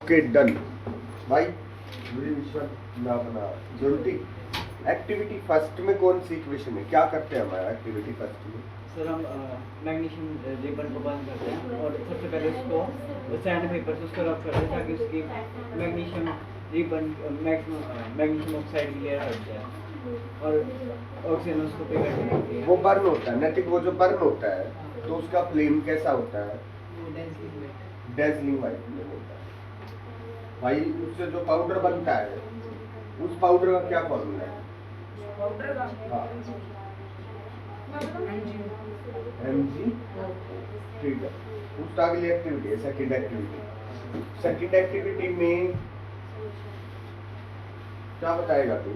Okay done भाई। मेरी विश्वास ना बना जल्दी। एक्टिविटी फर्स्ट में कौन सी इक्वेशन है, क्या करते हैं हमारा एक्टिविटी फर्स्ट में? सर हम मैग्नीशियम रिबन को बंद करते हैं और सबसे पहले उसको सैंड पेपर से उसको रब करते हैं ताकि उसकी मैग्नीशियम रिबन मैग्नीशियम ऑक्साइड की लेयर हट जाए और ऑक्सीजन उसको पिघल जाती है। वो बर्न होता है नटिक, वो जो बर्न होता है तो उसका फ्लेम कैसा होता है? डेजलिंग वाइट फ्लेम होता है भाई। उससे जो पाउडर बनता है उस पाउडर का क्या फॉर्मूला है? हाँ mg, ठीक है। उसका अगली एक्टिविटी है सेकंड एक्टिविटी। सेकंड एक्टिविटी में क्या बताएगा तू,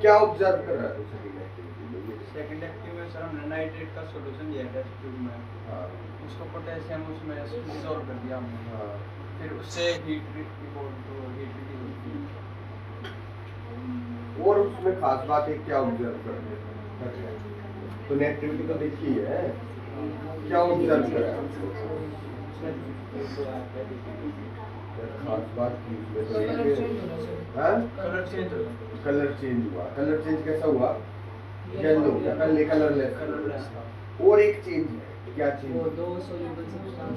क्या ऑब्जर्व कर रहा है तू सेकंड एक्टिविटी में? सेकंड एक्टिव में सर हमने नाइट्रेट का सॉल्यूशन दिया टेस्ट ट्यूब में। हाँ उसको पोटेशियम उसमें डिसॉल्व कर दिया हमने। हाँ फिर उससे हीट रिपोर्ट तो हीट रिलीज होती है। और उसमें खास बात है क्या ऑब्जर्व कर रहे हैं? तूने एक्टिविटी तो देखी है, क्या ऑब्जर्व कर रहा है? खास बात की उसमें तो हाँ? कलर चेंज हुआ। कलर चेंज कैसा हुआ? येलो हो गया, पहले कलरलेस। और एक चेंज है, क्या चेंज?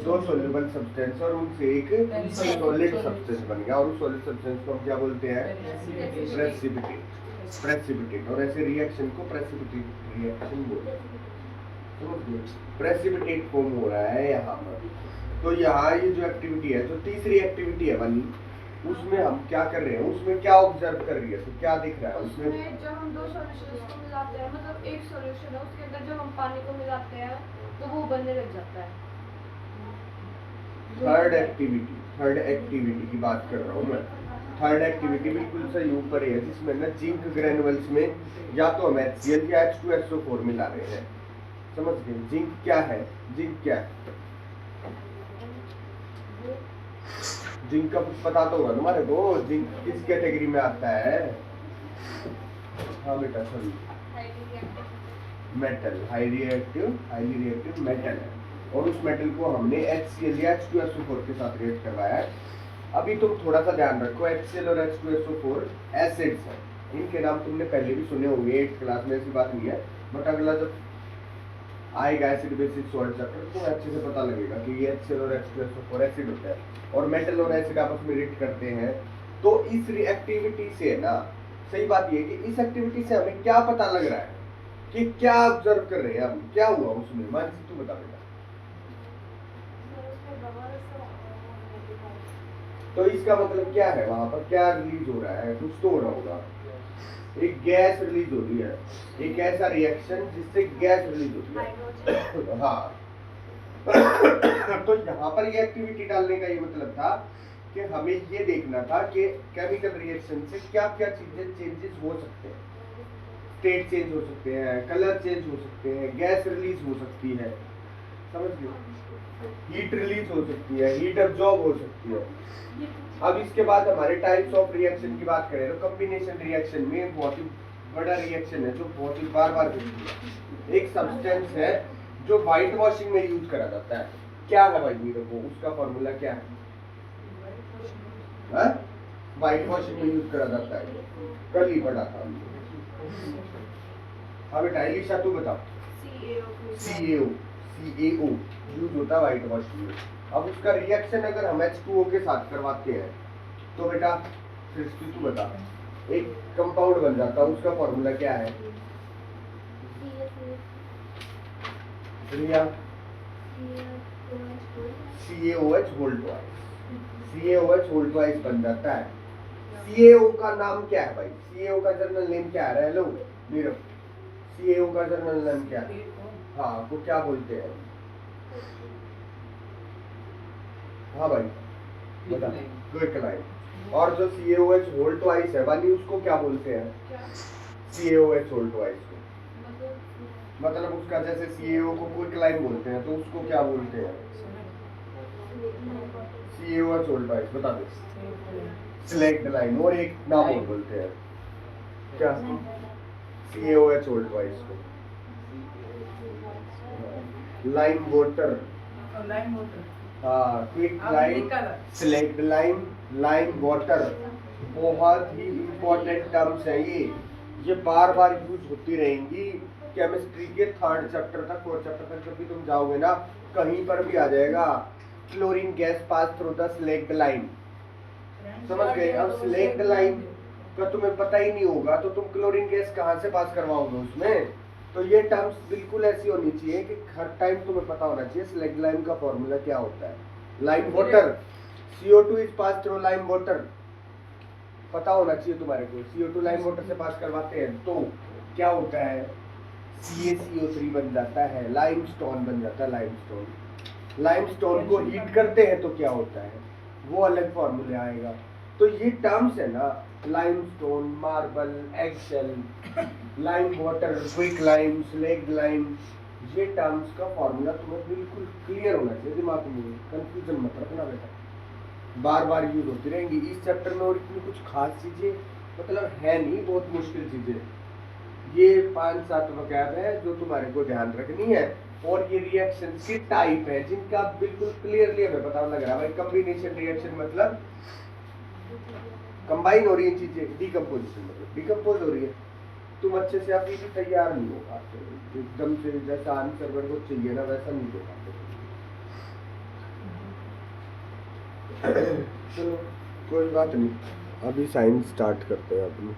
दो सोल्यूबल सब्सटेंस और उनसे एक सॉलिड सब्सटेंस बन गया। और उस सॉलिड सब्सटेंस को हम क्या बोलते हैं? प्रेसिपिटेट। प्रेसिपिटेट। और ऐसे रिएक्शन को प्रेसिपिटेट रिएक्शन बोलते हैं। प्रेसिपिटेट फॉर्म हो रहा है यहाँ पर। तो यहाँ ये जो एक्टिविटी है, जो तीसरी एक्टिविटी है बनी, उसमें हम क्या कर रहे हैं? उसमें क्या ऑब्जर्व कर रही है? तो क्या दिख रहा है उसमें? जब हम दो सॉल्यूशंस को मिलाते हैं, मतलब एक सॉल्यूशन है उसके अंदर जब हम पानी को मिलाते हैं तो वो बनने लग जाता है। थर्ड एक्टिविटी की बात कर रहा हूँ मैं। थर्ड एक्टिविटी बिल्कुल सही ऊपर है, जिसमें ना जिंक ग्रेनुअल्स में या तो हम HCl या H2SO4 मिला रहे हैं। समझ गए? जिंक क्या है? जिंक क्या है? जिंक का कुछ पता तो होगा तुम्हारे को? जिंक किस कैटेगरी में आता है? हाँ बेटा sorry, metal, highly reactive metal है। और उस मेटल को हमने HCl या H2SO4 के साथ रिएक्ट करवाया है। अभी तुम थोड़ा सा ध्यान रखो, HCl और H2SO4 एसिड्स हैं। इनके नाम तुमने पहले भी सुने होंगे 8th क्लास में, ऐसी बात नहीं है। बट अगला जब आएगा एसिड बेसिक सॉल्ट चैप्टर तो अच्छे से पता लगेगा कि ये HCl और H2SO4 एसिड होता है और मेटल और एसिड आपस में रिएक्ट करते हैं। तो इस रिएक्टिविटी से ना, सही बात ये कि इस एक्टिविटी से हमें क्या पता लग रहा है कि क्या ऑब्जर्व कर रहे हैं हम, क्या हुआ उसमें? मानसी तू बता बेटा। तो इसका मतलब क्या है? वहां पर क्या रिलीज हो रहा है? कुछ तो हो रहा होगा, एक गैस रिलीज हो रही है, एक ऐसा रिएक्शन जिससे गैस रिलीज होती है। हाँ तो यहाँ पर ये एक्टिविटी डालने का ये मतलब था कि हमें ये देखना था कि केमिकल रिएक्शन से क्या क्या चीजें चेंजेस हो सकते हैं। स्टेट चेंज हो सकते हैं, कलर चेंज हो सकते हैं, गैस रिलीज हो सकती है, समझ लो, हीट रिलीज हो सकती है, हीट एब्जॉर्ब हो सकती है। अब इसके बाद हमारे टाइप्स ऑफ रिएक्शन की बात करें तो कॉम्बिनेशन रिएक्शन में बहुत ही बड़ा रिएक्शन है जो बहुत ही बार बार होती है। एक सब्सटेंस है जो व्हाइट वॉशिंग में यूज करा जाता है। क्या है भाई मेरे को उसका फॉर्मूला क्या है? व्हाइट वॉशिंग में यूज करा जाता है, कल ही पढ़ा था। हाँ बेटा एलिशा तू बता। CaO यूज होता है व्हाइट वॉशिंग में। अब उसका रिएक्शन अगर हम H2O के साथ करवाते हैं तो बेटा सृष्टि तू बता, एक कंपाउंड बन जाता है, उसका फॉर्मूला क्या है? रिया CaOH होल ट्वाइस बन जाता है। CaO का नाम क्या है भाई? CaO का जर्नल नेम क्या है? हेलो नीरव, CaO का जर्नल नेम क्या है? हाँ वो क्या बोलते हैं? हाँ भाई बता। क्विकलाइन। और जो CaOH होल ट्वाइस है वाली उसको क्या बोलते हैं? CaOH होल ट्वाइस को मतलब उसका जैसे CaO को क्विकलाइन बोलते हैं तो उसको क्या बोलते हैं? CaOH होल ट्वाइस बता दे। Slaked line. और एक नाम और बोलते हैं क्या? CaOH होल ट्वाइस को लाइम वाटर। हाँ, quick lime, slaked lime, lime water, बहुत ही इम्पोर्टेंट टर्म्स है ये बार बार यूज होती रहेंगी। केमिस्ट्री के 3rd चैप्टर तक 4th चैप्टर तक जब भी तुम जाओगे ना, कहीं पर भी आ जाएगा। Chlorine gas pass through the slaked lime, समझ गए। अब स्लैक्ड लाइम का तुम्हें पता ही नहीं होगा तो तुम क्लोरीन गैस कहाँ से पास करवाओगे उसमें। तो ये टर्म्स बिल्कुल ऐसी होनी चाहिए कि हर टाइम तुम्हें पता होना चाहिए स्लैक्ड लाइम का फॉर्मूला क्या होता है। Lime water, CO2 is pass through lime water, पता होना चाहिए तुम्हारे को। CO2 लाइम वाटर से पास करवाते हैं तो क्या होता है, CaCO3 बन जाता है, लाइमस्टोन बन जाता है। लाइमस्टोन को हीट करते हैं तो क्या होता है, वो अलग फॉर्मूले आएगा। तो ये टर्म्स है ना, limestone, marble, eggshell, lime water, quick lime, slaked lime, ये टर्म्स का फॉर्मूला तुम्हें बिल्कुल क्लियर होना चाहिए दिमाग में, कंफ्यूजन मत रखना बेटा, बार बार यूज होती रहेंगी। इस चैप्टर में और इतनी कुछ खास चीजें मतलब है नहीं, बहुत मुश्किल चीजें। ये 5-7 वकैब है जो तुम्हारे को ध्यान रखनी है। और ये रिएक्शन की टाइप है जिनका बिल्कुल क्लियरली हमें पता लग रहा है भाई। कम्बिनेशन रिएक्शन मतलब कंबाइन हो रही है चीजें, डिकम्पोजिशन मतलब डिकम्पोज हो रही है। तुम अच्छे से अभी भी तैयार नहीं हो पाते, एकदम से जैसा आंसर मेरे को चाहिए ना वैसा नहीं हो पाते। चलो कोई बात नहीं, अभी साइंस स्टार्ट करते हैं अपनी।